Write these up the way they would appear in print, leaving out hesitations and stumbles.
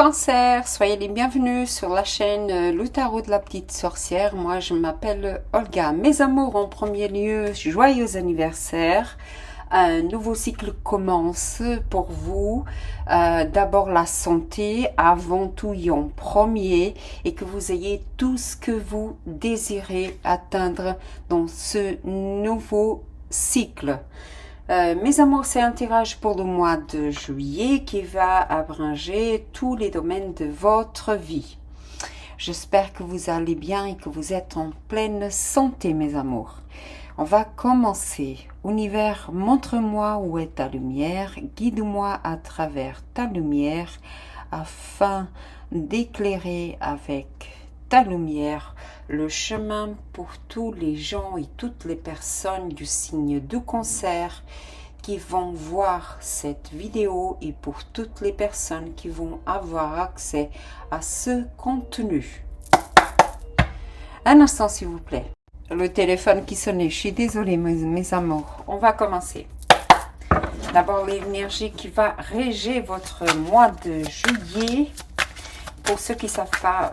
Cancer, soyez les bienvenus sur la chaîne Le Tarot de la Petite Sorcière. Moi, je m'appelle Olga. Mes amours, en premier lieu, joyeux anniversaire. Un nouveau cycle commence pour vous. D'abord la santé, avant tout et en premier, et que vous ayez tout ce que vous désirez atteindre dans ce nouveau cycle. Mes amours, c'est un tirage pour le mois de juillet qui va abranger tous les domaines de votre vie. J'espère que vous allez bien et que vous êtes en pleine santé, mes amours. On va commencer. Univers, montre-moi où est ta lumière, guide-moi à travers ta lumière afin d'éclairer avec ta lumière le chemin pour tous les gens et toutes les personnes du signe du Cancer qui vont voir cette vidéo et pour toutes les personnes qui vont avoir accès à ce contenu. Un instant s'il vous plaît. Le téléphone qui sonnait, je suis désolée mes amours. On va commencer. D'abord l'énergie qui va régir votre mois de juillet. Pour ceux qui ne savent pas,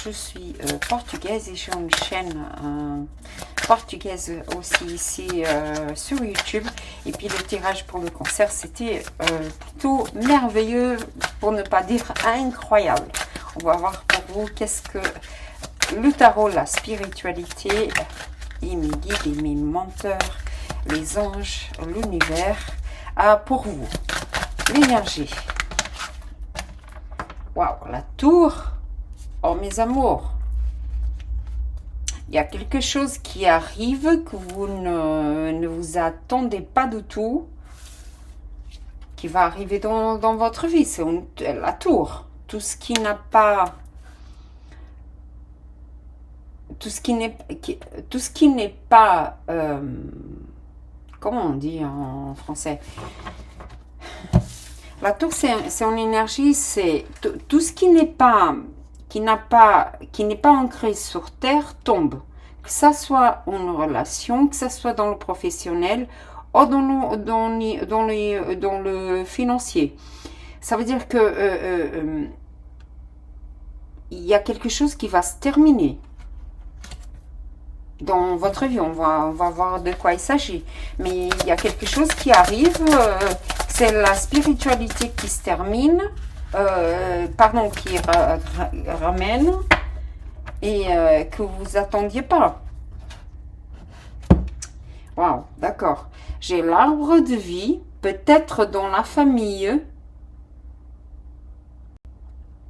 je suis portugaise et j'ai une chaîne portugaise aussi ici sur YouTube. Et puis le tirage pour le Cancer, c'était plutôt merveilleux, pour ne pas dire incroyable. On va voir pour vous qu'est-ce que le tarot, la spiritualité et mes guides et mes menteurs, les anges, l'univers a pour vous. L'énergie. Waouh, la tour. Oh, mes amours. Il y a quelque chose qui arrive que vous ne vous attendez pas du tout. Qui va arriver dans votre vie. C'est la tour. Tout ce qui n'a pas... Tout ce qui n'est pas... comment on dit en français? La tour, c'est en énergie, c'est tout ce qui n'est pas ancré sur terre tombe. Que ça soit en relation, que ça soit dans le professionnel ou dans le financier. Ça veut dire que il y a quelque chose qui va se terminer dans votre vie. On va voir de quoi il s'agit. Mais il y a quelque chose qui arrive... c'est la spiritualité qui se termine, qui ramène et que vous attendiez pas. Waouh, d'accord. J'ai l'arbre de vie, peut-être dans la famille,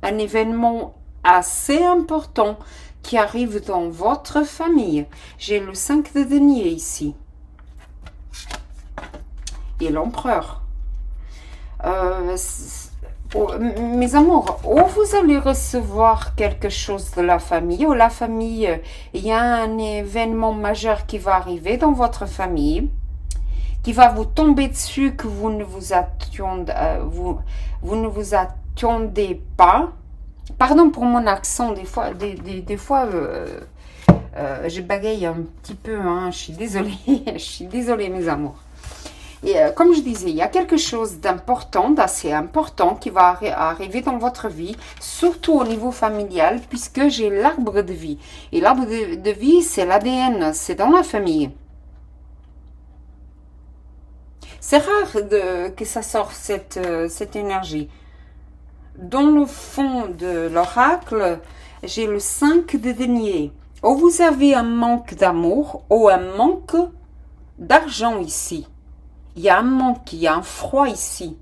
un événement assez important qui arrive dans votre famille. J'ai le 5 de denier ici. Et l'empereur. Mes amours, ou vous allez recevoir quelque chose de la famille, ou la famille, il y a un événement majeur qui va arriver dans votre famille, qui va vous tomber dessus, que vous ne vous attendez, vous ne vous attendez pas. Pardon pour mon accent, des fois, je bagaye un petit peu, hein, je suis désolée, je suis désolée mes amours. Et comme je disais, il y a quelque chose d'important, d'assez important qui va arriver dans votre vie, surtout au niveau familial, puisque j'ai l'arbre de vie. Et l'arbre de vie, c'est l'ADN, c'est dans la famille. C'est rare que ça sorte cette énergie. Dans le fond de l'oracle, j'ai le 5 de denier. Ou vous avez un manque d'amour ou un manque d'argent ici. Il y a un manque, il y a un froid ici.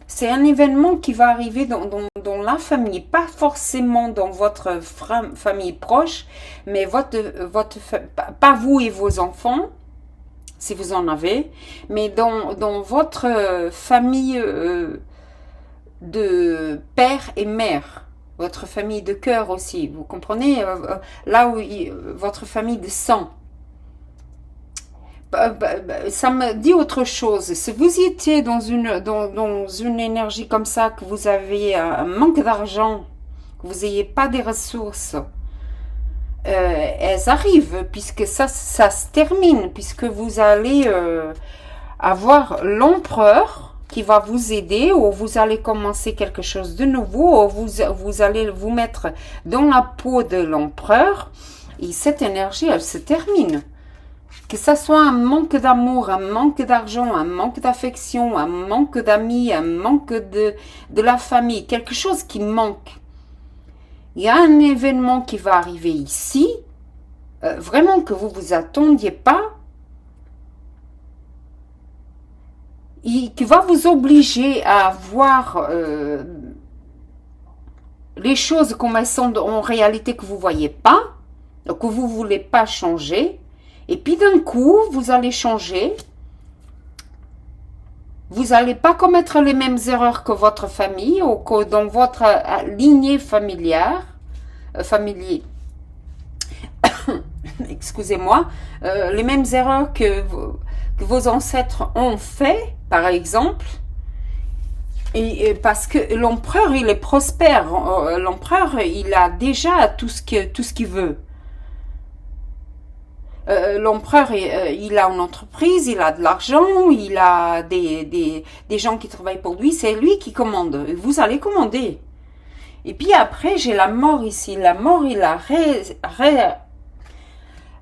C'est un événement qui va arriver dans la famille, pas forcément dans votre famille proche, mais pas vous et vos enfants, si vous en avez, mais dans votre famille de père et mère, votre famille de cœur aussi, vous comprenez, là où votre famille de sang. Ça me dit autre chose. Si vous étiez dans une énergie comme ça, que vous avez un manque d'argent, que vous n'ayez pas des ressources, elles arrivent, puisque ça se termine, puisque vous allez avoir l'empereur qui va vous aider, ou vous allez commencer quelque chose de nouveau, ou vous allez vous mettre dans la peau de l'empereur, et cette énergie, elle se termine. Que ça soit un manque d'amour, un manque d'argent, un manque d'affection, un manque d'amis, un manque de la famille, quelque chose qui manque. Il y a un événement qui va arriver ici, vraiment que vous vous attendiez pas, et qui va vous obliger à voir les choses comme elles sont en réalité que vous voyez pas, que vous voulez pas changer. Et puis d'un coup, vous allez changer. Vous n'allez pas commettre les mêmes erreurs que votre famille ou que dans votre lignée familière. Excusez-moi. Les mêmes erreurs que vos ancêtres ont fait, par exemple. Et parce que l'empereur, il est prospère. L'empereur, il a déjà tout ce qu'il veut. L'empereur, il a une entreprise, il a de l'argent, il a des gens qui travaillent pour lui, c'est lui qui commande. Vous allez commander. Et puis après, j'ai la mort ici. La mort et la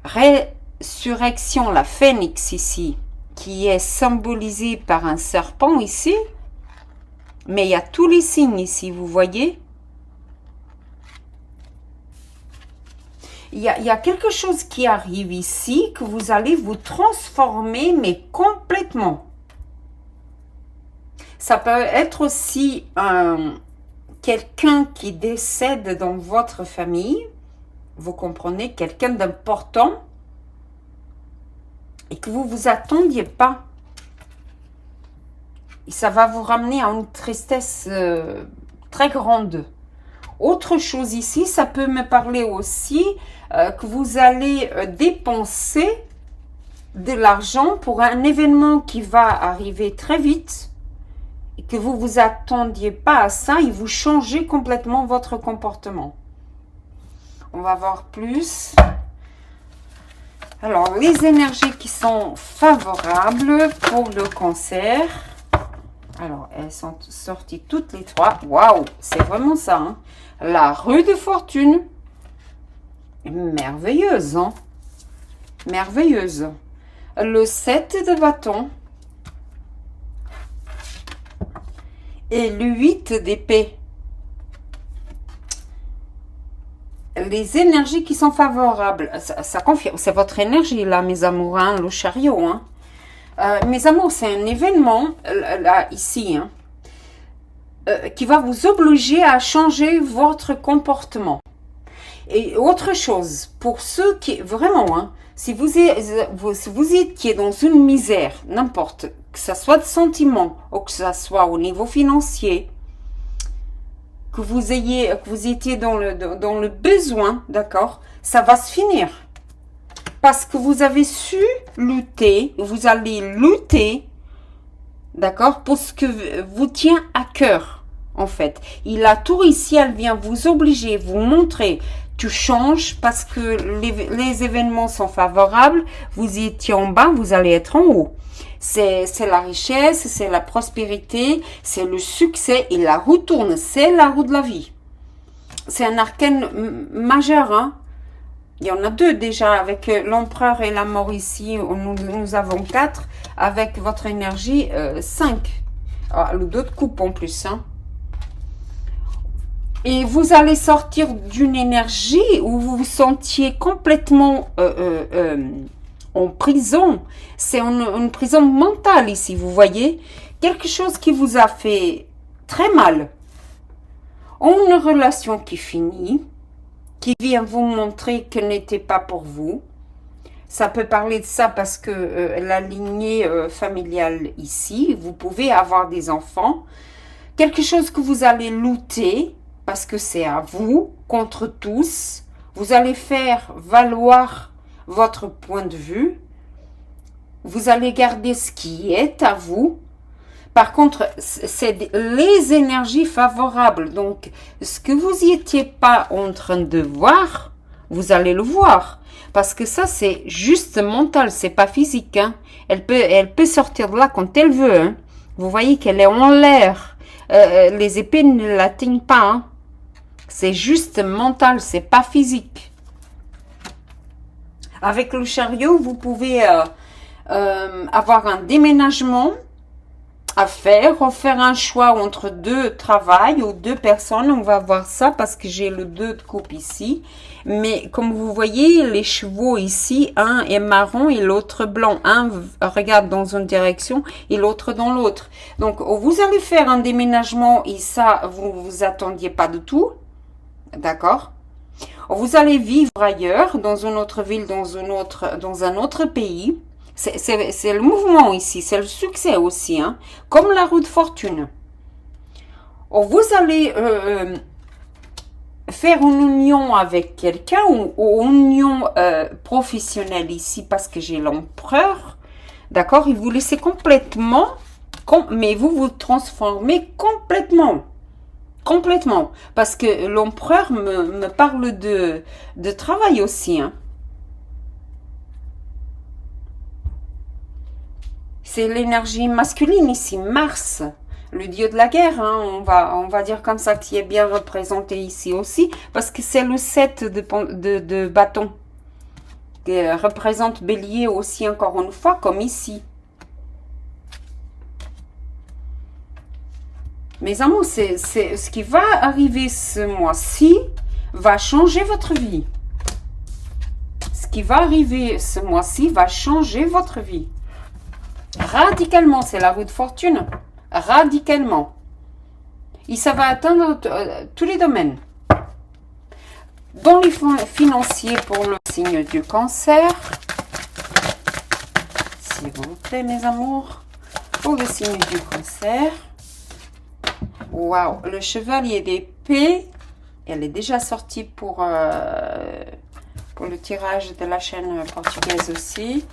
résurrection, la phénix ici, qui est symbolisée par un serpent ici. Mais il y a tous les signes ici, vous voyez. Il y a quelque chose qui arrive ici, que vous allez vous transformer, mais complètement. Ça peut être aussi quelqu'un qui décède dans votre famille, vous comprenez, quelqu'un d'important, et que vous ne vous attendiez pas. Et ça va vous ramener à une tristesse très grande. Autre chose ici, ça peut me parler aussi que vous allez dépenser de l'argent pour un événement qui va arriver très vite et que vous ne vous attendiez pas à ça et vous changez complètement votre comportement. On va voir plus. Alors, les énergies qui sont favorables pour le cancer. Alors, elles sont sorties toutes les trois. Waouh, c'est vraiment ça, hein. La rue de fortune. Merveilleuse, hein. Merveilleuse. Le 7 de bâton. Et le 8 d'épée. Les énergies qui sont favorables. Ça confirme. C'est votre énergie, là, mes amours, hein, le chariot, hein. Mes amours, c'est un événement, là, ici, hein, qui va vous obliger à changer votre comportement. Et autre chose, pour ceux qui, vraiment, hein, si vous étiez dans une misère, n'importe, que ce soit de sentiment, ou que ce soit au niveau financier, que vous étiez dans le besoin, d'accord, ça va se finir. Parce que vous avez su lutter, vous allez lutter, d'accord, pour ce que vous tient à cœur, en fait. Et la tour ici, elle vient vous obliger, vous montrer, tu changes parce que les événements sont favorables, vous étiez en bas, vous allez être en haut. C'est la richesse, c'est la prospérité, c'est le succès, et la roue tourne, c'est la roue de la vie. C'est un arcane majeur, hein. Il y en a deux déjà, avec l'empereur et la mort ici, nous avons 4, avec votre énergie 5. Ah, le 2 de coupe en plus. Hein. Et vous allez sortir d'une énergie où vous vous sentiez complètement en prison. C'est une prison mentale ici, vous voyez. Quelque chose qui vous a fait très mal. Une relation qui finit, qui vient vous montrer qu'elle n'était pas pour vous. Ça peut parler de ça parce que la lignée familiale ici, vous pouvez avoir des enfants. Quelque chose que vous allez lutter parce que c'est à vous, contre tous. Vous allez faire valoir votre point de vue. Vous allez garder ce qui est à vous. Par contre, c'est les énergies favorables. Donc, ce que vous n'étiez pas en train de voir, vous allez le voir. Parce que ça, c'est juste mental, c'est pas physique. Hein. Elle peut sortir de là quand elle veut. Hein. Vous voyez qu'elle est en l'air. Les épées ne l'atteignent pas. Hein. C'est juste mental, c'est pas physique. Avec le chariot, vous pouvez avoir un déménagement à faire un choix entre deux travails ou deux personnes. On va voir ça parce que j'ai le 2 de coupe ici. Mais comme vous voyez, les chevaux ici, un est marron et l'autre blanc. Un regarde dans une direction et l'autre dans l'autre. Donc, vous allez faire un déménagement et ça, vous vous attendiez pas du tout. D'accord? Vous allez vivre ailleurs, dans une autre ville, dans un autre pays. C'est le mouvement ici, c'est le succès aussi, hein, comme la roue de fortune. Vous allez faire une union avec quelqu'un ou une union professionnelle ici parce que j'ai l'empereur, d'accord, il vous laisse complètement, mais vous vous transformez complètement, parce que l'empereur me parle de travail aussi, hein. C'est l'énergie masculine ici, Mars, le dieu de la guerre, hein, on va dire comme ça, qui est bien représenté ici aussi, parce que c'est le 7 de bâton, qui représente Bélier aussi encore une fois, comme ici. Mes amours, c'est ce qui va arriver ce mois-ci va changer votre vie. Ce qui va arriver ce mois-ci va changer votre vie. Radicalement, c'est la roue de fortune. Radicalement. Et ça va atteindre tous les domaines. Dans les financiers pour le signe du cancer, s'il vous plaît, mes amours, pour le signe du cancer, waouh, le chevalier d'épée, elle est déjà sortie pour le tirage de la chaîne portugaise aussi.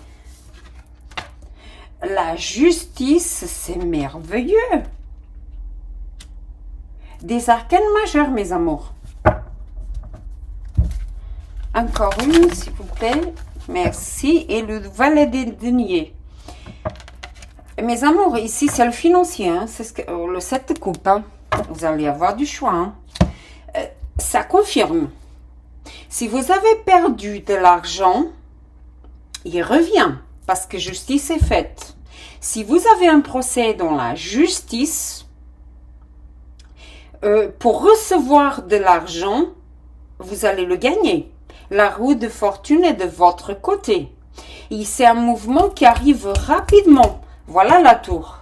La justice, c'est merveilleux. Des arcanes majeures, mes amours. Encore une, s'il vous plaît. Merci. Et le valet des deniers. Mes amours, ici, c'est le financier. Hein. C'est le 7 de coupe. Hein. Vous allez avoir du choix. Hein. Ça confirme. Si vous avez perdu de l'argent, il revient. Parce que justice est faite. Si vous avez un procès dans la justice, pour recevoir de l'argent, vous allez le gagner. La roue de fortune est de votre côté. Et c'est un mouvement qui arrive rapidement. Voilà la tour.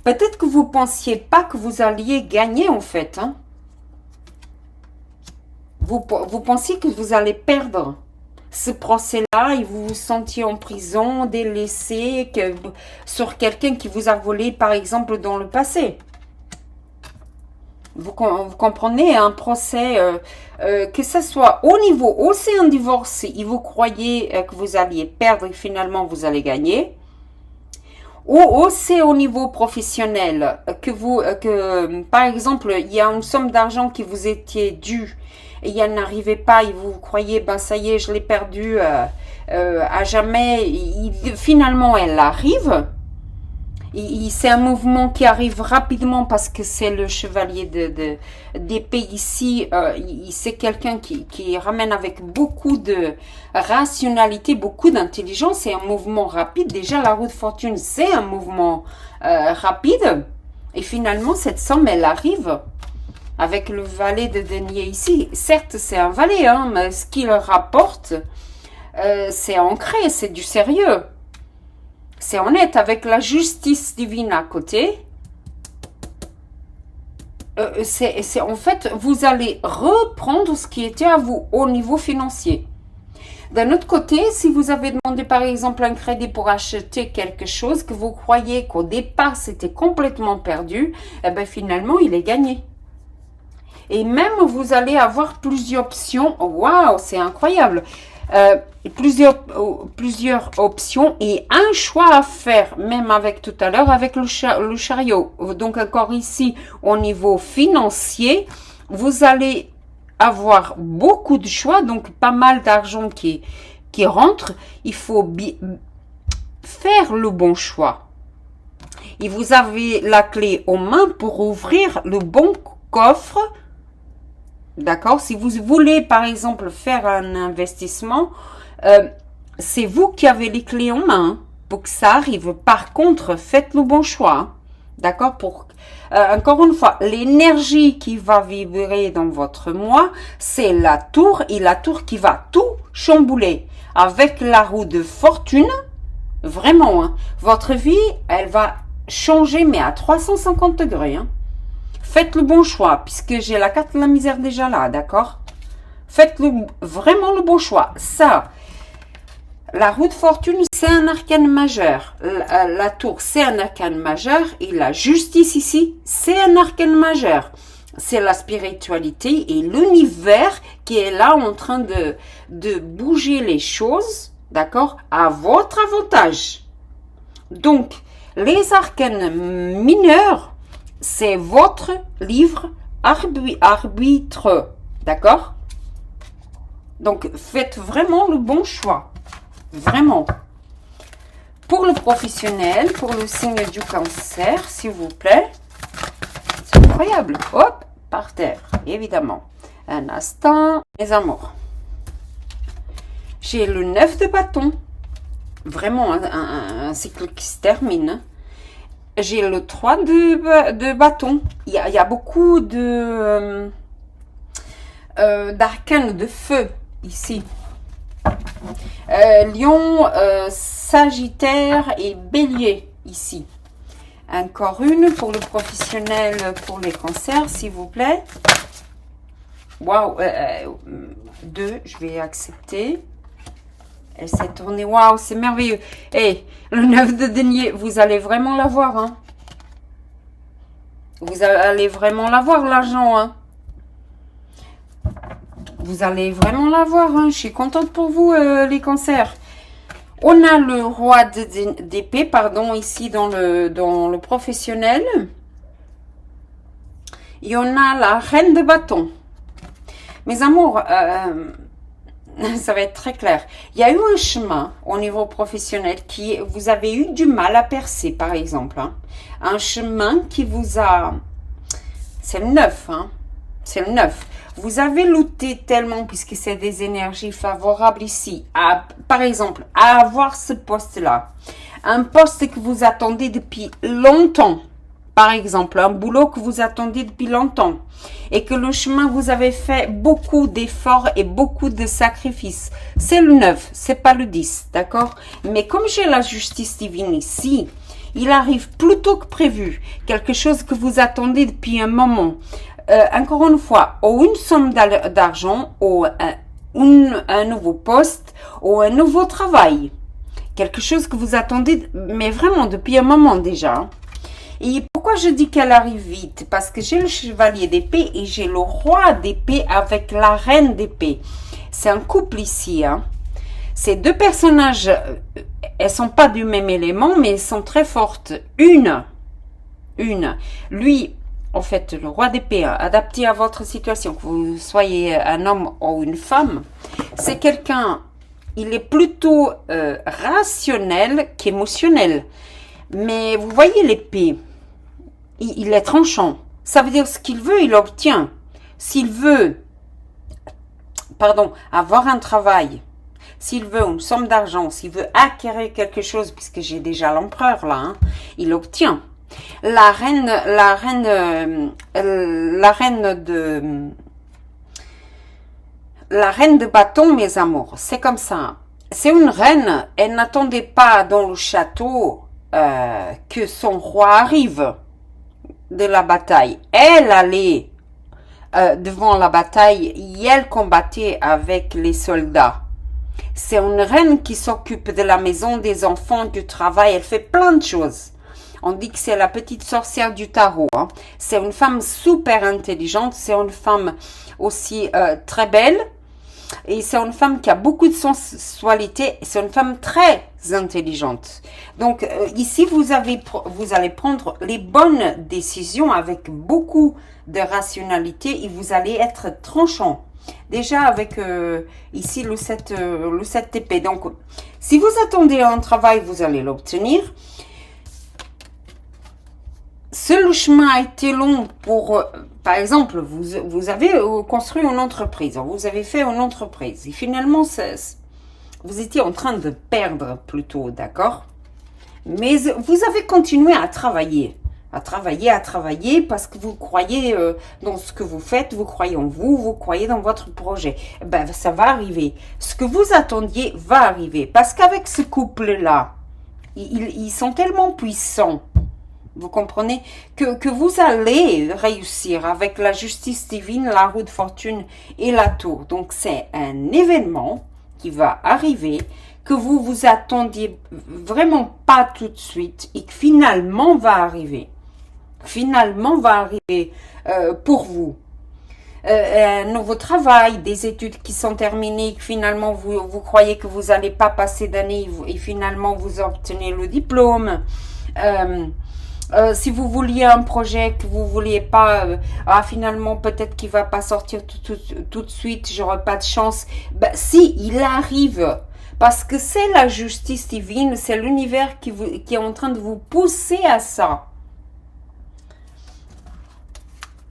Peut-être que vous ne pensiez pas que vous alliez gagner en fait. Hein. Vous pensiez que vous allez perdre. Ce procès-là, et vous vous sentiez en prison, délaissé, sur quelqu'un qui vous a volé, par exemple, dans le passé. Vous comprenez, un procès, que ce soit au niveau, aussi un divorce, et vous croyez que vous alliez perdre et finalement vous allez gagner, ou aussi au niveau professionnel, que par exemple, il y a une somme d'argent qui vous était due, et elle n'arrivait pas, et vous croyez, ben ça y est, je l'ai perdu à jamais. Finalement, elle arrive. C'est un mouvement qui arrive rapidement parce que c'est le chevalier d'épée ici. C'est quelqu'un qui ramène avec beaucoup de rationalité, beaucoup d'intelligence. C'est un mouvement rapide. Déjà, la roue de fortune, c'est un mouvement rapide. Et finalement, cette somme, elle arrive. Avec le valet de denier ici, certes c'est un valet, hein, mais ce qu'il rapporte, c'est ancré, c'est du sérieux. C'est honnête, avec la justice divine à côté. En fait, vous allez reprendre ce qui était à vous au niveau financier. D'un autre côté, si vous avez demandé par exemple un crédit pour acheter quelque chose que vous croyez qu'au départ c'était complètement perdu, eh ben finalement il est gagné. Et même, vous allez avoir plusieurs options. Waouh, c'est incroyable. Plusieurs options et un choix à faire, même avec tout à l'heure, avec le chariot. Donc, encore ici, au niveau financier, vous allez avoir beaucoup de choix, donc pas mal d'argent qui rentre. Il faut faire le bon choix. et vous avez la clé aux mains pour ouvrir le bon coffre. D'accord? Si vous voulez, par exemple, faire un investissement, c'est vous qui avez les clés en main pour que ça arrive. Par contre, faites le bon choix. D'accord? Encore une fois, l'énergie qui va vibrer dans votre moi, c'est la tour, et la tour qui va tout chambouler. Avec la roue de fortune, vraiment, hein, votre vie, elle va changer, mais à 350 degrés. Hein. Faites le bon choix, puisque j'ai la carte de la misère déjà là, d'accord? Faites vraiment le bon choix. Ça, la roue de fortune, c'est un arcane majeur. La tour, c'est un arcane majeur. Et la justice ici, c'est un arcane majeur. C'est la spiritualité et l'univers qui est là en train de bouger les choses, d'accord, à votre avantage. Donc, les arcanes mineurs, c'est votre livre arbitre, d'accord? Donc, faites vraiment le bon choix. Vraiment. Pour le professionnel, pour le signe du cancer, s'il vous plaît. C'est incroyable. Hop, par terre, évidemment. Un instant, mes amours. J'ai le 9 de bâton. Vraiment, un cycle qui se termine. J'ai le 3 de bâton. Il y a beaucoup d'arcanes de feu ici. Lion, Sagittaire et Bélier ici. Encore une pour le professionnel, pour les cancers, s'il vous plaît. Waouh, 2, je vais accepter. Elle s'est tournée, waouh, c'est merveilleux. Et le 9 de denier, vous allez vraiment l'avoir, hein. Vous allez vraiment l'avoir, l'argent, hein. Vous allez vraiment l'avoir, hein. Je suis contente pour vous, les cancers. On a le roi d'épée, pardon, ici dans le professionnel. Et on a la reine de bâton. Mes amours, ça va être très clair. Il y a eu un chemin au niveau professionnel qui vous avez eu du mal à percer, par exemple. Hein. Un chemin qui vous a... C'est le 9, hein. C'est le 9. Vous avez lutté tellement, puisque c'est des énergies favorables ici, par exemple, à avoir ce poste-là. Un poste que vous attendez depuis longtemps. Par exemple, un boulot que vous attendez depuis longtemps. Et que le chemin, vous avez fait beaucoup d'efforts et beaucoup de sacrifices. C'est le 9, c'est pas le 10, d'accord? Mais comme j'ai la justice divine ici, il arrive plus tôt que prévu. Quelque chose que vous attendez depuis un moment. Encore une fois, ou une somme d'argent, ou un nouveau poste, ou un nouveau travail. Quelque chose que vous attendez, mais vraiment depuis un moment déjà. Et pourquoi je dis qu'elle arrive vite? Parce que j'ai le chevalier d'épée et j'ai le roi d'épée avec la reine d'épée. C'est un couple ici. Hein. Ces deux personnages, elles sont pas du même élément, mais elles sont très fortes. Une. Lui... En fait, le roi d'épée, adapté à votre situation, que vous soyez un homme ou une femme, c'est quelqu'un, il est plutôt rationnel qu'émotionnel. Mais vous voyez l'épée, il est tranchant. Ça veut dire ce qu'il veut, il obtient. S'il veut, avoir un travail, s'il veut une somme d'argent, s'il veut acquérir quelque chose, puisque j'ai déjà l'empereur là, hein, il obtient. La reine de bâton, mes amours, c'est comme ça. C'est une reine, elle n'attendait pas dans le château que son roi arrive de la bataille. Elle allait devant la bataille et elle combattait avec les soldats. C'est une reine qui s'occupe de la maison, des enfants, du travail, elle fait plein de choses. On dit que c'est la petite sorcière du tarot. Hein. C'est une femme super intelligente. C'est une femme aussi très belle. Et c'est une femme qui a beaucoup de sensualité. C'est une femme très intelligente. Donc ici, vous allez prendre les bonnes décisions avec beaucoup de rationalité. Et vous allez être tranchant. Déjà avec ici le 7 épée. Donc si vous attendez un travail, vous allez l'obtenir. le chemin a été long pour, par exemple, vous avez construit une entreprise, vous avez fait une entreprise, et finalement, vous étiez en train de perdre plutôt, d'accord? Mais vous avez continué à travailler, parce que vous croyez dans ce que vous faites, vous croyez en vous, vous croyez dans votre projet. Ben, ça va arriver. Ce que vous attendiez va arriver, parce qu'avec ce couple-là, ils sont tellement puissants. Vous comprenez que vous allez réussir avec la justice divine, la roue de fortune et la tour. Donc, c'est un événement qui va arriver, que vous vous attendiez vraiment pas tout de suite et que finalement va arriver. Finalement va arriver pour vous. Un nouveau travail, des études qui sont terminées, que finalement vous croyez que vous n'allez pas passer d'année et finalement vous obtenez le diplôme. Si vous vouliez un projet que vous vouliez pas, finalement peut-être qu'il va pas sortir tout de suite, j'aurai pas de chance. Ben, si, il arrive, parce que c'est la justice divine, c'est l'univers qui est en train de vous pousser à ça.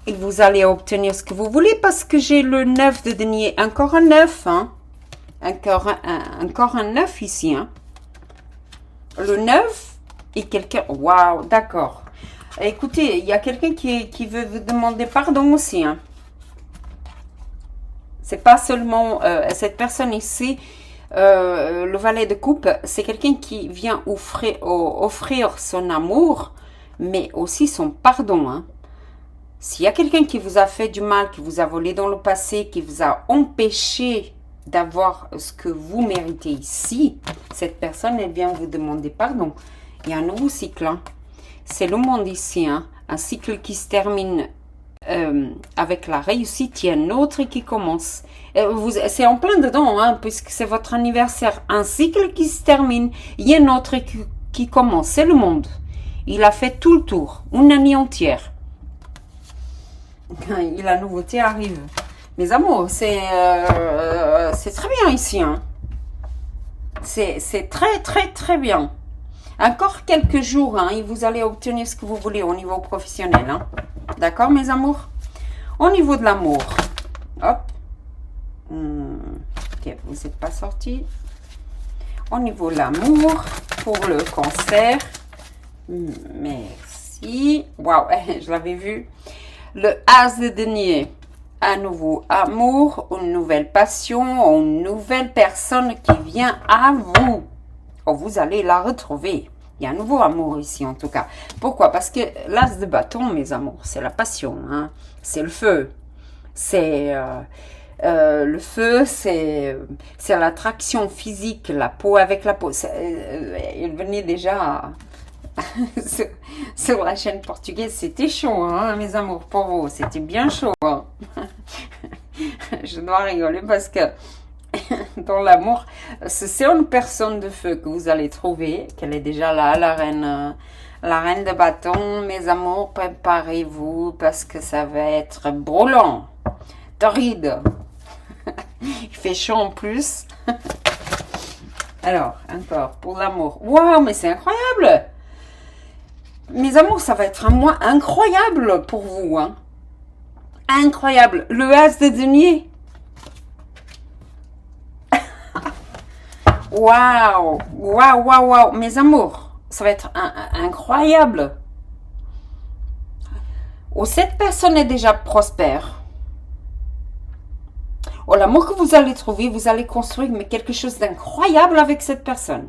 Et vous allez obtenir ce que vous voulez, parce que j'ai le 9 de denier, encore un 9, hein. Encore un 9 ici, hein. Le 9. Et quelqu'un, waouh, d'accord. Écoutez, il y a quelqu'un qui veut vous demander pardon aussi. Hein. C'est pas seulement cette personne ici, le valet de coupe, c'est quelqu'un qui vient offrir son amour, mais aussi son pardon. Hein. S'il y a quelqu'un qui vous a fait du mal, qui vous a volé dans le passé, qui vous a empêché d'avoir ce que vous méritez ici, cette personne, elle vient vous demander pardon. Il y a un nouveau cycle, hein. C'est le monde ici, hein. Un cycle qui se termine avec la réussite, il y a un autre qui commence. C'est en plein dedans, hein, puisque c'est votre anniversaire. Un cycle qui se termine, il y a un autre qui commence, c'est le monde. Il a fait tout le tour, une année entière. Et la nouveauté arrive. Mes amours, c'est très bien ici, hein. C'est très, très, très bien. Encore quelques jours, hein, et vous allez obtenir ce que vous voulez au niveau professionnel. Hein. D'accord, mes amours? Au niveau de l'amour. Hop. Ok, vous n'êtes pas sortis. Au niveau de l'amour, pour le cancer. Merci. Waouh, je l'avais vu. Le as de denier. Un nouveau amour, une nouvelle passion, une nouvelle personne qui vient à vous. Oh, vous allez la retrouver. Il y a un nouveau amour ici, en tout cas. Pourquoi? Parce que l'as de bâton, mes amours, c'est la passion. Hein? C'est le feu. C'est le feu, c'est l'attraction physique, la peau avec la peau. Il venait déjà sur la chaîne portugaise. C'était chaud, hein, mes amours, pour vous. C'était bien chaud. Hein? Je dois rigoler parce que dans l'amour, c'est une personne de feu que vous allez trouver, qu'elle est déjà là, la reine de bâton. Mes amours, préparez-vous parce que ça va être brûlant, torride. Il fait chaud en plus. Alors, encore, pour l'amour. Waouh, mais c'est incroyable! Mes amours, ça va être un mois incroyable pour vous. Hein. Incroyable. Le as de denier. Waouh, waouh, waouh, waouh, mes amours, ça va être incroyable. Oh, cette personne est déjà prospère. Oh, l'amour que vous allez trouver, vous allez construire mais quelque chose d'incroyable avec cette personne.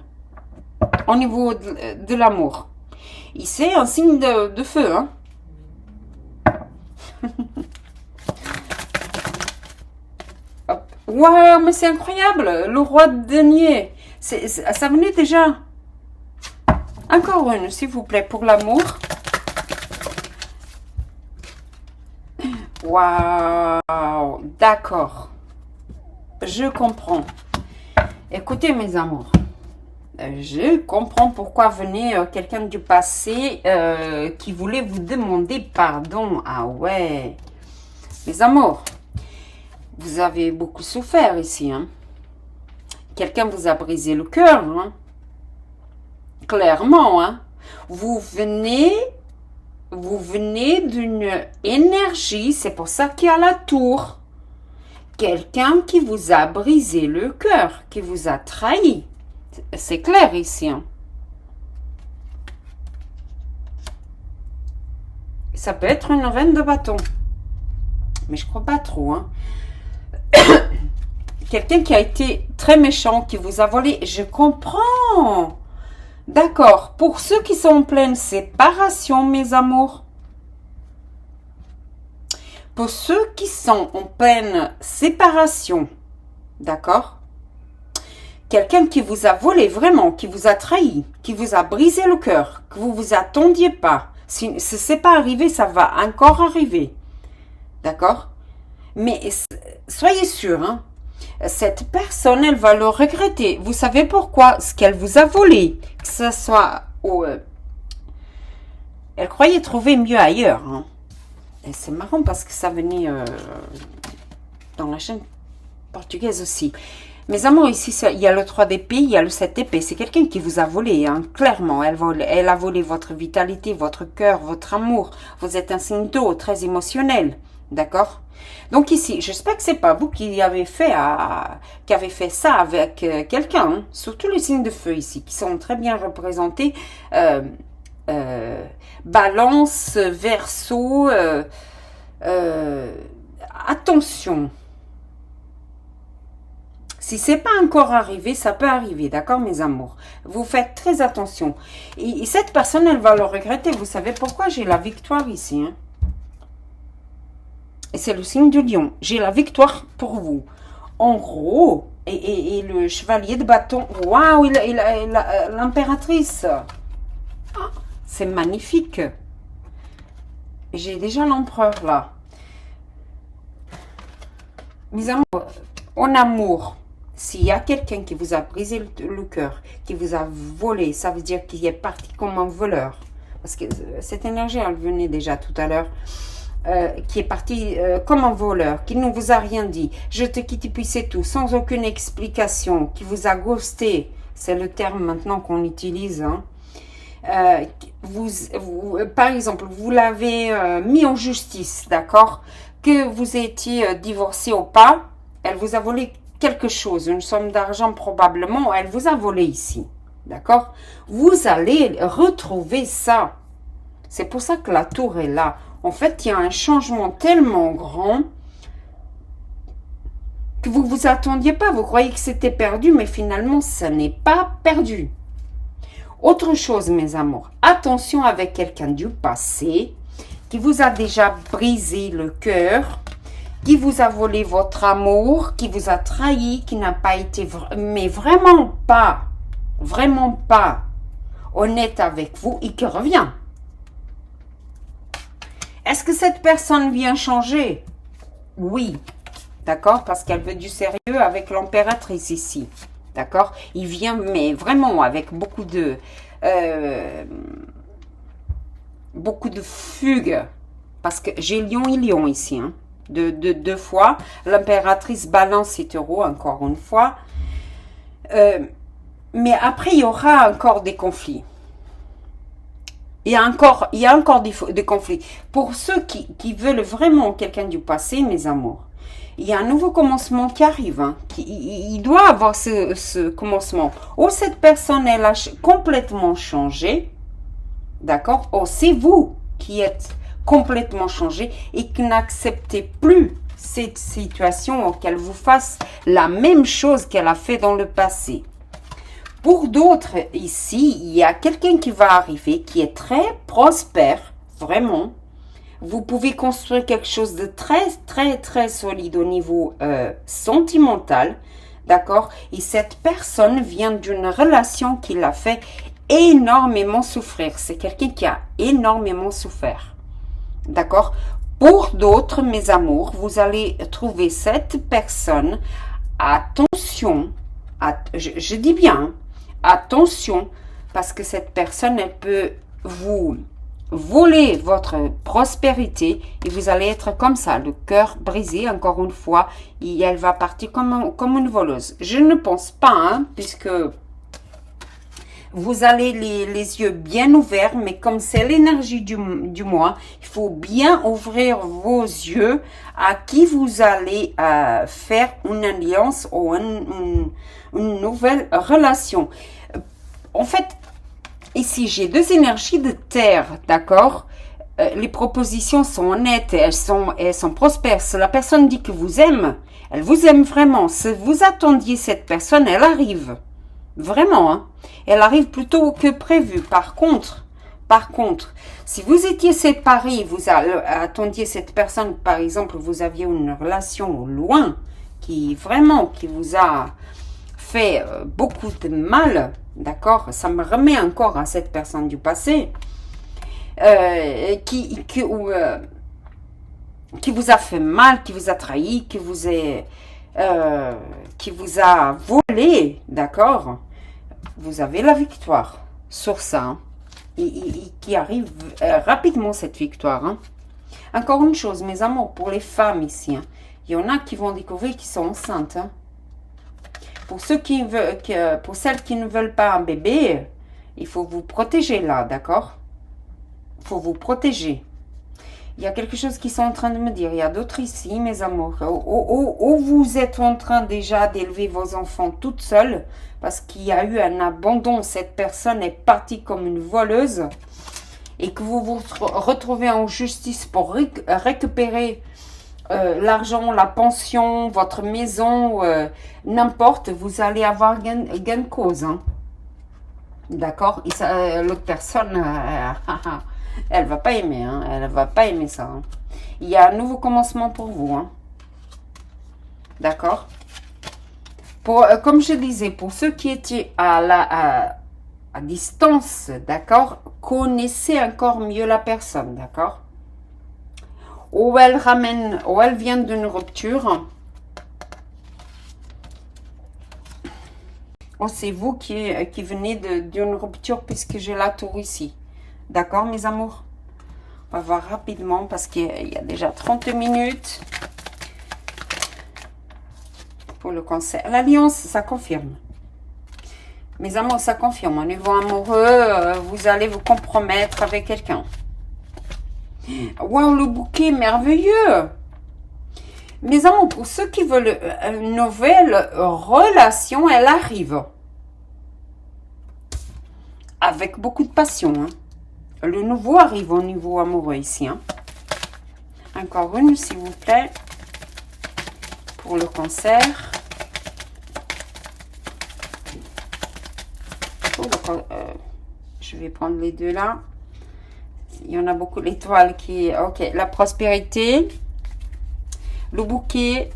Au niveau de l'amour. Et c'est un signe de feu, hein. Waouh, mais c'est incroyable, le roi de denier. Ça venait déjà. Encore une, s'il vous plaît, pour l'amour. Waouh, d'accord. Je comprends. Écoutez, mes amours. Je comprends pourquoi venait quelqu'un du passé qui voulait vous demander pardon. Ah ouais. Mes amours. Vous avez beaucoup souffert ici, hein. Quelqu'un vous a brisé le cœur, hein. Clairement, hein. Vous venez vous venez d'une énergie, c'est pour ça qu'il y a la tour. Quelqu'un qui vous a brisé le cœur, qui vous a trahi. C'est clair ici. Hein. Ça peut être une reine de bâton. Mais je crois pas trop. Hein. Quelqu'un qui a été très méchant, qui vous a volé. Je comprends. D'accord. Pour ceux qui sont en pleine séparation, mes amours. Pour ceux qui sont en pleine séparation. D'accord. Quelqu'un qui vous a volé vraiment, qui vous a trahi, qui vous a brisé le cœur, que vous ne vous attendiez pas. Si ce n'est pas arrivé, ça va encore arriver. D'accord? Mais soyez sûr, hein, cette personne, elle va le regretter. Vous savez pourquoi? Ce qu'elle vous a volé, que ce soit elle croyait trouver mieux ailleurs. Hein. Et c'est marrant parce que ça venait dans la chaîne portugaise aussi. Mes amours, ici, il y a le 3 d'épée, il y a le 7 d'épée. C'est quelqu'un qui vous a volé, hein, clairement. Elle a volé votre vitalité, votre cœur, votre amour. Vous êtes un signe d'eau, très émotionnel. D'accord? Donc ici, j'espère que c'est pas vous qui avez fait ça avec quelqu'un. Hein, surtout les signes de feu ici, qui sont très bien représentés. Balance, Verseau. Attention. Si c'est pas encore arrivé, ça peut arriver, d'accord, mes amours? Vous faites très attention. Et cette personne, elle va le regretter. Vous savez pourquoi? J'ai la victoire ici. Hein? Et c'est le signe du lion. J'ai la victoire pour vous. En gros, et le chevalier de bâton, waouh, l'impératrice. C'est magnifique. J'ai déjà l'empereur là. Mes amours, en amour, s'il y a quelqu'un qui vous a brisé le cœur, qui vous a volé, ça veut dire qu'il est parti comme un voleur. Parce que cette énergie, elle venait déjà tout à l'heure. Qui est parti comme un voleur, qui ne vous a rien dit. Je te quitte et puis c'est tout, sans aucune explication, qui vous a ghosté. C'est le terme maintenant qu'on utilise. Hein. Par exemple, vous l'avez mis en justice, d'accord? Que vous étiez divorcé ou pas, elle vous a volé quelque chose, une somme d'argent probablement, elle vous a volé ici, d'accord? Vous allez retrouver ça. C'est pour ça que la tour est là. En fait, il y a un changement tellement grand que vous ne vous attendiez pas. Vous croyez que c'était perdu, mais finalement, ça n'est pas perdu. Autre chose, mes amours, attention avec quelqu'un du passé qui vous a déjà brisé le cœur, qui vous a volé votre amour, qui vous a trahi, qui n'a pas été, mais vraiment pas honnête avec vous et qui revient. Est-ce que cette personne vient changer? Oui, d'accord, parce qu'elle veut du sérieux avec l'impératrice ici, d'accord? Il vient, mais vraiment avec beaucoup de fugue, parce que j'ai lion et lion ici, hein, deux fois. L'impératrice balance et taureau, encore une fois. Mais après, il y aura encore des conflits. Il y a encore des conflits. Pour ceux qui veulent vraiment quelqu'un du passé, mes amours, il y a un nouveau commencement qui arrive. Hein, il doit avoir ce commencement. Ou cette personne, elle a complètement changé. D'accord? Ou c'est vous qui êtes complètement changé et qui n'acceptez plus cette situation ou qu'elle vous fasse la même chose qu'elle a fait dans le passé. Pour d'autres, ici, il y a quelqu'un qui va arriver qui est très prospère, vraiment. Vous pouvez construire quelque chose de très, très, très solide au niveau sentimental, d'accord? Et cette personne vient d'une relation qui l'a fait énormément souffrir. C'est quelqu'un qui a énormément souffert, d'accord? Pour d'autres, mes amours, vous allez trouver cette personne, attention, je dis bien, hein, attention, parce que cette personne, elle peut vous voler votre prospérité et vous allez être comme ça, le cœur brisé, encore une fois, et elle va partir comme une voleuse. Je ne pense pas, hein, puisque Vous allez les yeux bien ouverts, mais comme c'est l'énergie du mois, il faut bien ouvrir vos yeux à qui vous allez faire une alliance ou une nouvelle relation. En fait, ici, j'ai deux énergies de terre, d'accord? Les propositions sont honnêtes, elles sont prospères. Si la personne dit que vous aime, elle vous aime vraiment. Si vous attendiez cette personne, elle arrive. Vraiment, hein. Elle arrive plus tôt que prévu. Par contre, si vous étiez séparés, vous attendiez cette personne, par exemple, vous aviez une relation loin, qui vous a fait beaucoup de mal, d'accord? Ça me remet encore à cette personne du passé, qui vous a fait mal, qui vous a trahi, qui vous a volé, d'accord? Vous avez la victoire sur ça, hein, et qui arrive rapidement, cette victoire, hein. Encore une chose, mes amours, pour les femmes ici, hein, il y en a qui vont découvrir qu'ils sont enceintes, hein. Pour celles qui ne veulent pas un bébé, il faut vous protéger là, d'accord? Il faut vous protéger. Il y a quelque chose qui sont en train de me dire. Il y a d'autres ici, mes amours. Ou vous êtes en train déjà d'élever vos enfants toute seule parce qu'il y a eu un abandon. Cette personne est partie comme une voleuse et que vous vous retrouvez en justice pour récupérer l'argent, la pension, votre maison, n'importe. Vous allez avoir gain de cause, hein. D'accord? L'autre personne... elle va pas aimer, hein. Elle va pas aimer ça, hein. Il y a un nouveau commencement pour vous, hein. D'accord? Comme je disais, pour ceux qui étaient à distance, d'accord, connaissez encore mieux la personne, d'accord? Ou elle vient d'une rupture. Oh, c'est vous qui venez d'une rupture puisque j'ai la tour ici. D'accord, mes amours? On va voir rapidement parce qu'il y a déjà 30 minutes. Pour le cancer. L'alliance, ça confirme. Mes amours, ça confirme. Au niveau amoureux, vous allez vous compromettre avec quelqu'un. Waouh, le bouquet merveilleux! Mes amours, pour ceux qui veulent une nouvelle relation, elle arrive. Avec beaucoup de passion, hein. Le nouveau arrive au niveau amoureux ici, hein. Encore une, s'il vous plaît. Pour le cancer. Je vais prendre les deux là. Il y en a beaucoup. L'étoile qui est... Ok, la prospérité. Le bouquet.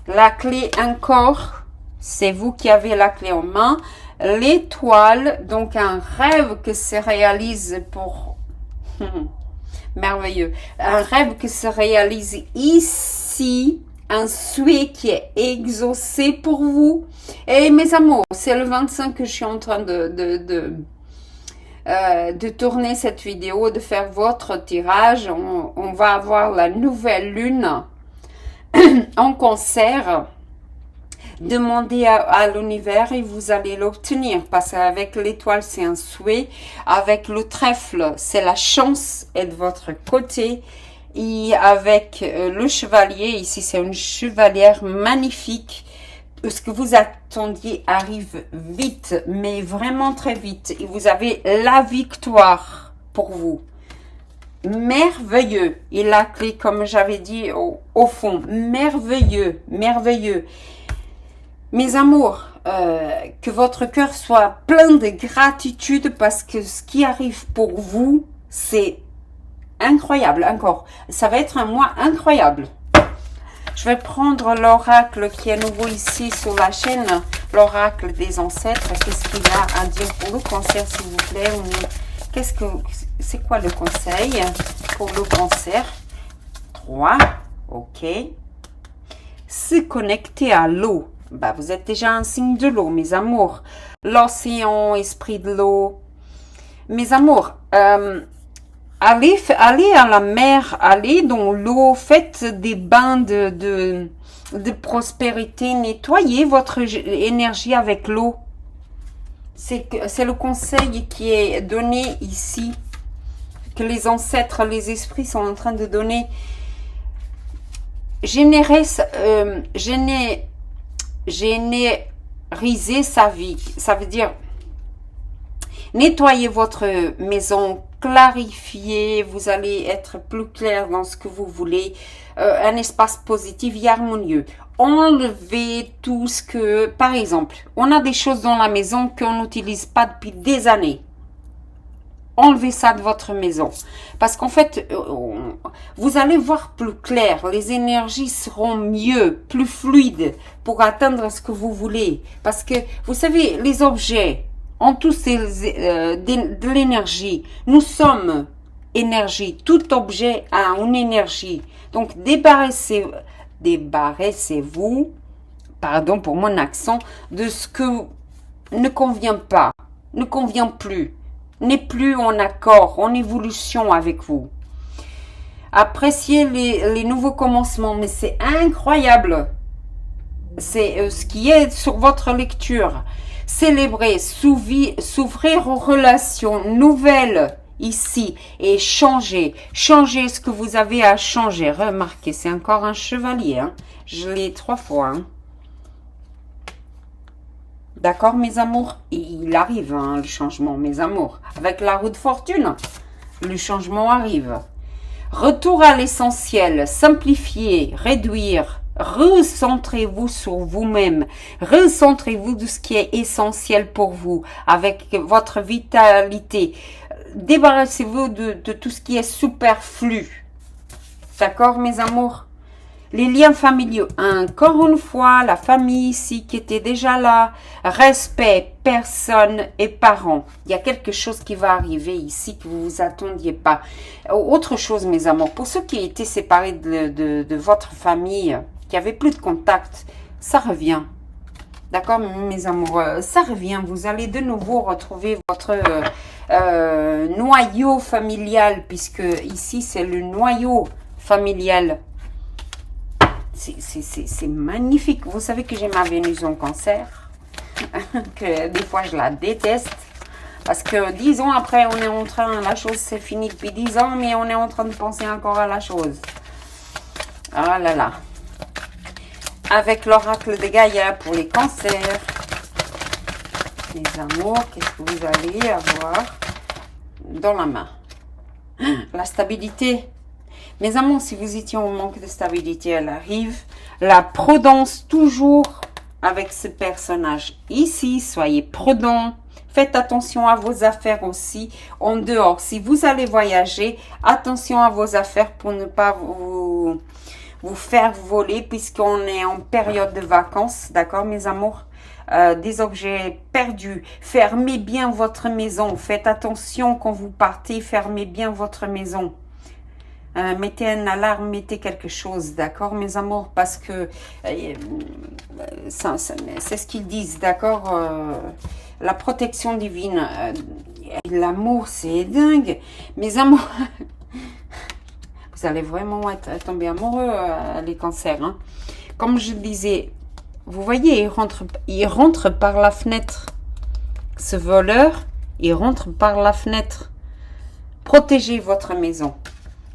La clé encore. C'est vous qui avez la clé en main. L'étoile, donc un rêve que se réalise pour... merveilleux. Un rêve qui se réalise ici. Un souhait qui est exaucé pour vous. Et mes amours, c'est le 25 que je suis en train de tourner cette vidéo, de faire votre tirage. On va avoir la nouvelle lune en cancer. Demandez à l'univers et vous allez l'obtenir. Parce qu'avec l'étoile, c'est un souhait. Avec le trèfle, c'est la chance est de votre côté. Et avec le chevalier, ici, c'est une chevalière magnifique. Ce que vous attendiez arrive vite, mais vraiment très vite. Et vous avez la victoire pour vous. Merveilleux. Et la clé, comme j'avais dit au fond, merveilleux, merveilleux. Mes amours, que votre cœur soit plein de gratitude parce que ce qui arrive pour vous, c'est incroyable encore. Ça va être un mois incroyable. Je vais prendre l'oracle qui est nouveau ici sur la chaîne, l'oracle des ancêtres. Qu'est-ce qu'il a à dire pour le cancer, s'il vous plaît? C'est quoi le conseil pour le cancer? 3, ok. Se connecter à l'eau. Bah, vous êtes déjà un signe de l'eau, mes amours. L'océan, esprit de l'eau. Mes amours, allez à la mer, allez dans l'eau, faites des bains de prospérité, nettoyez votre énergie avec l'eau. C'est le conseil qui est donné ici, que les ancêtres, les esprits sont en train de donner. Génériser sa vie. Ça veut dire nettoyer votre maison, clarifier, vous allez être plus clair dans ce que vous voulez, un espace positif et harmonieux. Enlever tout ce que, par exemple, on a des choses dans la maison qu'on n'utilise pas depuis des années. Enlevez ça de votre maison. Parce qu'en fait, vous allez voir plus clair. Les énergies seront mieux, plus fluides pour atteindre ce que vous voulez. Parce que, vous savez, les objets ont tous de l'énergie. Nous sommes énergie. Tout objet a une énergie. Donc, débarrassez-vous, pardon pour mon accent, de ce que ne convient pas, ne convient plus, n'est plus en accord, en évolution avec vous. Appréciez les nouveaux commencements, mais c'est incroyable. C'est ce qui est sur votre lecture. Célébrer, s'ouvrir aux relations nouvelles ici et changer ce que vous avez à changer. Remarquez, c'est encore un chevalier, hein. Je l'ai 3 fois, hein. D'accord, mes amours? Et il arrive, hein, le changement, mes amours. Avec la roue de fortune, le changement arrive. Retour à l'essentiel, simplifier, réduire, recentrez-vous sur vous-même, recentrez-vous de ce qui est essentiel pour vous, avec votre vitalité. Débarrassez-vous de tout ce qui est superflu. D'accord, mes amours? Les liens familiaux, encore une fois, la famille ici qui était déjà là, respect, personne et parents. Il y a quelque chose qui va arriver ici que vous vous attendiez pas. Autre chose, mes amours, pour ceux qui étaient séparés de votre famille, qui n'avaient plus de contact, ça revient. D'accord, mes amours, ça revient. Vous allez de nouveau retrouver votre noyau familial, puisque ici, c'est le noyau familial. C'est magnifique. Vous savez que j'ai ma Vénus en cancer, que des fois je la déteste, parce que 10 ans après, on est en train, la chose c'est fini depuis 10 ans, mais on est en train de penser encore à la chose. Ah là là. Avec l'oracle de Gaïa pour les cancers. Les amours, qu'est-ce que vous allez avoir dans la main? La stabilité. Mes amours, si vous étiez en manque de stabilité, elle arrive. La prudence, toujours avec ce personnage ici. Soyez prudent. Faites attention à vos affaires aussi en dehors. Si vous allez voyager, attention à vos affaires pour ne pas vous faire voler, puisqu'on est en période de vacances. D'accord, mes amours? Des objets perdus. Fermez bien votre maison. Faites attention quand vous partez. Fermez bien votre maison. Mettez une alarme, mettez quelque chose, d'accord, mes amours, parce que c'est ce qu'ils disent, d'accord, la protection divine, l'amour, c'est dingue, mes amours, vous allez vraiment tomber amoureux, les cancers, hein. Comme je disais, vous voyez, il rentre par la fenêtre, ce voleur, il rentre par la fenêtre. Protégez votre maison.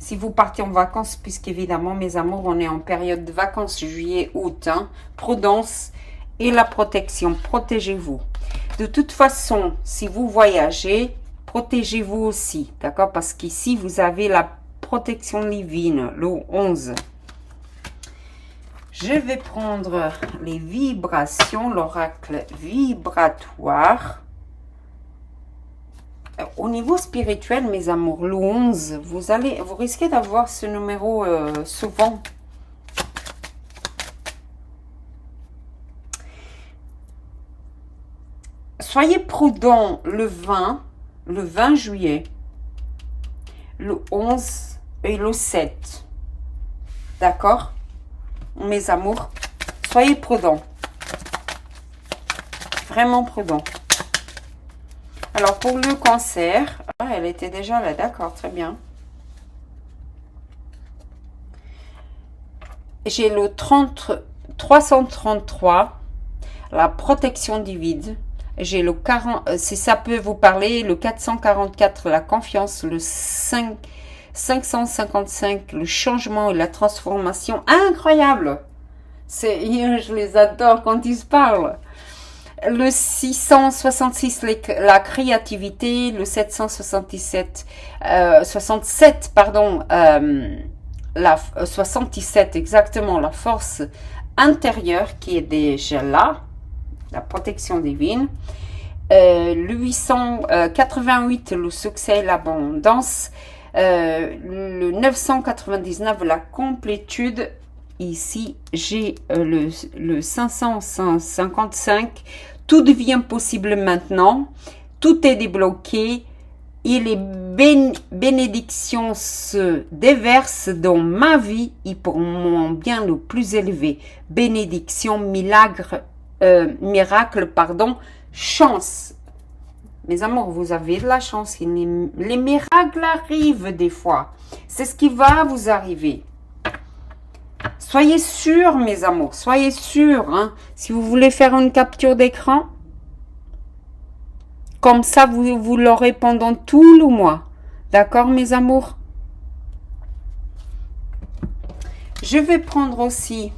Si vous partez en vacances, puisqu'évidemment, mes amours, on est en période de vacances, juillet, août, hein, prudence et la protection. Protégez-vous. De toute façon, si vous voyagez, protégez-vous aussi, d'accord? Parce qu'ici, vous avez la protection divine, le 11. Je vais prendre les vibrations, l'oracle vibratoire. Au niveau spirituel, mes amours, le 11, vous risquez d'avoir ce numéro souvent. Soyez prudents le 20 juillet, le 11 et le 7. D'accord? Mes amours, soyez prudents. Vraiment prudents. Alors, pour le cancer, elle était déjà là, d'accord, très bien. J'ai le 333, la protection divine, J'ai le 40, si ça peut vous parler, le 444, la confiance, le 555, le changement et la transformation. Incroyable! Je les adore quand ils se parlent. Le 666, la créativité, le 767, 67, pardon, 77, exactement, la force intérieure qui est déjà là, la protection divine. Le 888, le succès et l'abondance. Le 999, la complétude. Ici, j'ai le 555. Tout devient possible maintenant. Tout est débloqué. Et les bénédictions se déversent dans ma vie et pour mon bien le plus élevé. Bénédiction, miracle, pardon, chance. Mes amours, vous avez de la chance. Les miracles arrivent des fois. C'est ce qui va vous arriver. Soyez sûrs, mes amours, soyez sûrs. Hein, si vous voulez faire une capture d'écran, comme ça, vous l'aurez pendant tout le mois. D'accord, mes amours? Je vais prendre aussi,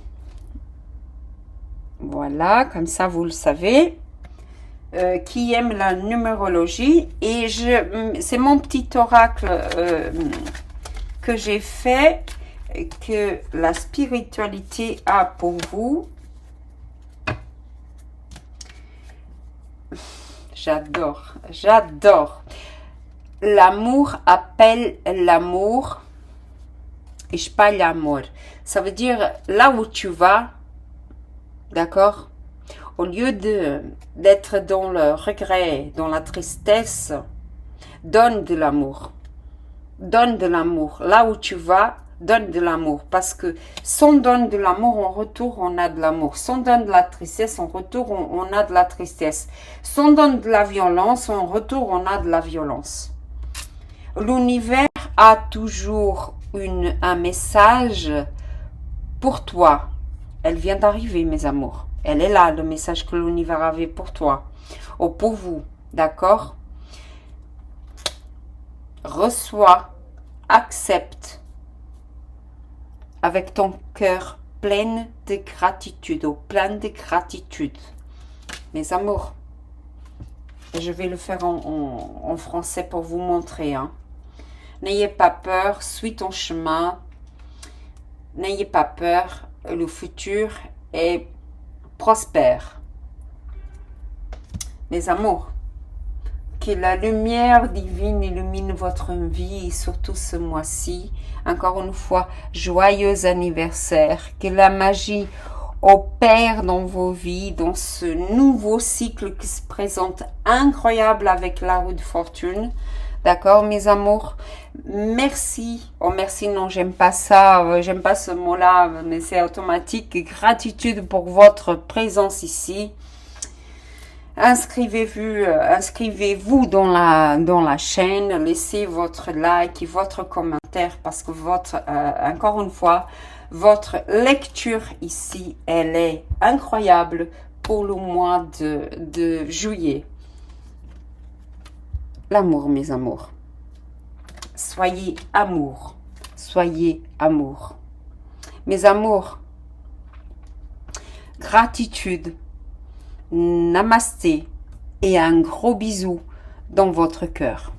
voilà, comme ça, vous le savez, qui aime la numérologie. Et c'est mon petit oracle que j'ai fait, que la spiritualité a pour vous. J'adore, j'adore. L'amour appelle l'amour. Espalha amor. Ça veut dire là où tu vas, d'accord? Au lieu d'être dans le regret, dans la tristesse, donne de l'amour. Donne de l'amour. Là où tu vas, donne de l'amour. Parce que sans donne de l'amour, en retour, on a de l'amour. Sans donne de la tristesse, en retour, on a de la tristesse. Sans donne de la violence, en retour, on a de la violence. L'univers a toujours un message pour toi. Elle vient d'arriver, mes amours. Elle est là, le message que l'univers avait pour toi. Ou pour vous. D'accord? Reçois, accepte avec ton cœur plein de gratitude, ou plein de gratitude. Mes amours, je vais le faire en français pour vous montrer. Hein. N'ayez pas peur, suis ton chemin. N'ayez pas peur, le futur est prospère. Mes amours, que la lumière divine illumine votre vie, et surtout ce mois-ci. Encore une fois, joyeux anniversaire. Que la magie opère dans vos vies, dans ce nouveau cycle qui se présente incroyable avec la roue de fortune. D'accord, mes amours? Merci. Oh, merci, non, j'aime pas ça. J'aime pas ce mot-là, mais c'est automatique. Gratitude pour votre présence ici. Inscrivez-vous dans la chaîne, laissez votre like et votre commentaire parce que encore une fois, votre lecture ici, elle est incroyable pour le mois de juillet. L'amour, mes amours. Soyez amour. Soyez amour. Mes amours, gratitude. Namasté et un gros bisou dans votre cœur.